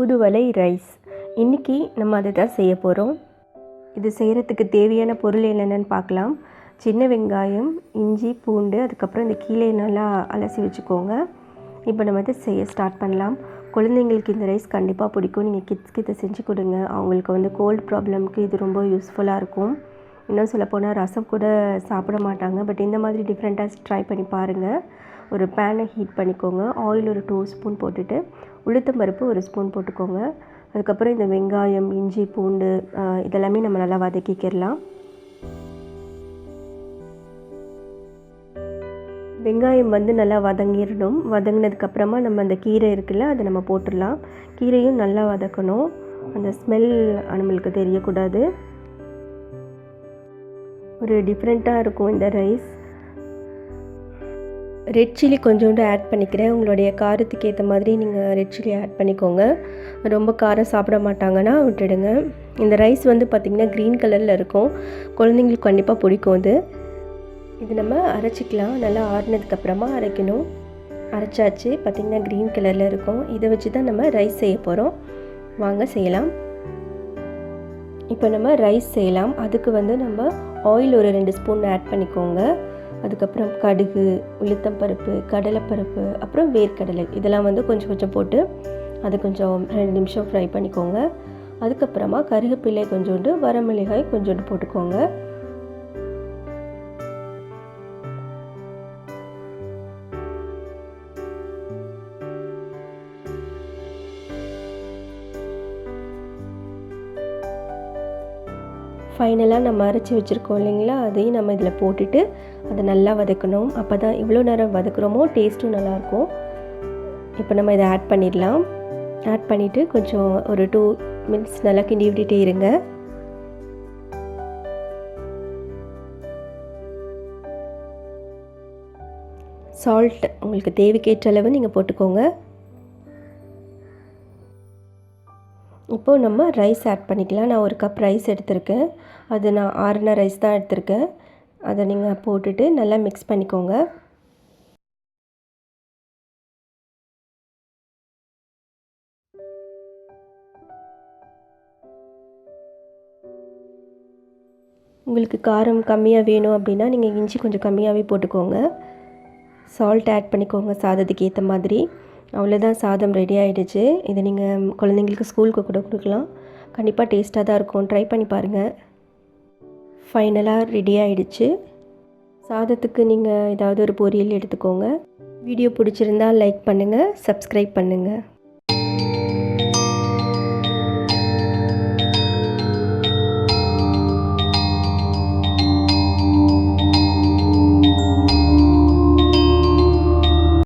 தூதுவளை ரைஸ். இன்றைக்கி நம்ம அதை தான் செய்ய போகிறோம். இது செய்கிறதுக்கு தேவையான பொருள் என்னென்னு பார்க்கலாம். சின்ன வெங்காயம், இஞ்சி, பூண்டு, அதுக்கப்புறம் இந்த கீழே நல்லா அலசி வச்சுக்கோங்க. இப்போ நம்ம இதை செய்ய ஸ்டார்ட் பண்ணலாம். குழந்தைங்களுக்கு இந்த ரைஸ் கண்டிப்பாக பிடிக்கும். நீங்கள் கிட்ஸ்க்கு இதை செஞ்சு கொடுங்க. அவங்களுக்கு கோல்டு ப்ராப்ளம்க்கு இது ரொம்ப யூஸ்ஃபுல்லாக இருக்கும். இன்னும் சொல்லப்போனால் ரசம் கூட சாப்பிட மாட்டாங்க. பட் இந்த மாதிரி டிஃப்ரெண்ட்டாக ட்ரை பண்ணி பாருங்கள். ஒரு பேனை ஹீட் பண்ணிக்கோங்க. ஆயில் ஒரு 2 ஸ்பூன் போட்டுட்டு உளுத்தம்பருப்பு 1 ஸ்பூன் போட்டுக்கோங்க. அதுக்கப்புறம் இந்த வெங்காயம், இஞ்சி, பூண்டு இதெல்லாமே நம்ம நல்லா வதக்கிக்கிடலாம். வெங்காயம் நல்லா வதங்கிடணும். வதங்கினதுக்கப்புறமா நம்ம அந்த கீரை இருக்குல்ல, அதை நம்ம போட்டுடலாம். கீரையும் நல்லா வதக்கணும். அந்த ஸ்மெல் நம்மளுக்கு தெரியக்கூடாது. ஒரு டிஃப்ரெண்ட்டாக இருக்கும் இந்த ரைஸ். ரெட் சில்லி கொஞ்சோண்டு ஆட் பண்ணிக்கிறேன். உங்களுடைய காரத்துக்கு ஏற்ற மாதிரி நீங்கள் ரெட் சில்லி ஆட் பண்ணிக்கோங்க. ரொம்ப காரம் சாப்பிட மாட்டாங்கன்னா விட்டுடுங்க. இந்த ரைஸ் பார்த்திங்கன்னா க்ரீன் கலரில் இருக்கும். குழந்தைங்களுக்கு கண்டிப்பாக பிடிக்கும். இது நம்ம அரைச்சிக்கலாம். நல்லா ஆறினதுக்கப்புறமா அரைக்கணும். அரைச்சாச்சு. பார்த்திங்கன்னா க்ரீன் கலரில் இருக்கும். இதை வச்சு தான் நம்ம ரைஸ் செய்ய போகிறோம். வாங்க செய்யலாம். இப்போ நம்ம ரைஸ் செய்யலாம். அதுக்கு நம்ம ஆயில் ஒரு 2 ஸ்பூன் ஆட் பண்ணிக்கோங்க. அதுக்கப்புறம் கடுகு, உளுத்தம்பருப்பு, கடலைப்பருப்பு, அப்புறம் வேர்க்கடலை இதெல்லாம் கொஞ்சம் கொஞ்சம் போட்டு அதை கொஞ்சம் 2 நிமிஷம் ஃப்ரை பண்ணிக்கோங்க. அதுக்கப்புறமா கருவேப்பிலை கொஞ்சோண்டு, வரமிளகாய் கொஞ்சோண்டு போட்டுக்கோங்க. ஃபைனலாக நம்ம அரைச்சி வச்சுருக்கோம் இல்லைங்களா, அதையும் நம்ம இதில் போட்டுட்டு அதை நல்லா வதக்கணும். அப்போ தான் இவ்வளோ நேரம் வதக்குறோமோ டேஸ்ட்டும் நல்லாயிருக்கும். இப்போ நம்ம இதை ஆட் பண்ணிடலாம். ஆட் பண்ணிவிட்டு கொஞ்சம் ஒரு 2 மினிட்ஸ் நல்லா கிண்டி விட்டுட்டே இருங்க. சால்ட் உங்களுக்கு தேவைக்கேற்ற அளவு நீங்கள் போட்டுக்கோங்க. இப்போது நம்ம ரைஸ் ஆட் பண்ணிக்கலாம். நான் 1 கப் ரைஸ் எடுத்திருக்கேன். அது நான் ஆறின ரைஸ் தான் எடுத்திருக்கேன். அதை நீங்கள் போட்டுட்டு நல்லா மிக்ஸ் பண்ணிக்கோங்க. உங்களுக்கு காரம் கம்மியாக வேணும் அப்படின்னா நீங்கள் இஞ்சி கொஞ்சம் கம்மியாகவே போட்டுக்கோங்க. சால்ட் ஆட் பண்ணிக்கோங்க சாதத்துக்கு ஏற்ற மாதிரி. அவ்வளோதான், சாதம் ரெடி ஆகிடுச்சு. இதை நீங்கள் குழந்தைங்களுக்கு ஸ்கூலுக்கு கூட கொடுக்கலாம். கண்டிப்பாக டேஸ்ட்டாக தான் இருக்கும். ட்ரை பண்ணி பாருங்கள். ஃபைனலாக ரெடி ஆகிடுச்சு. சாதத்துக்கு நீங்கள் ஏதாவது ஒரு பொரியல் எடுத்துக்கோங்க. வீடியோ பிடிச்சிருந்தால் லைக் பண்ணுங்கள், சப்ஸ்கிரைப் பண்ணுங்கள்.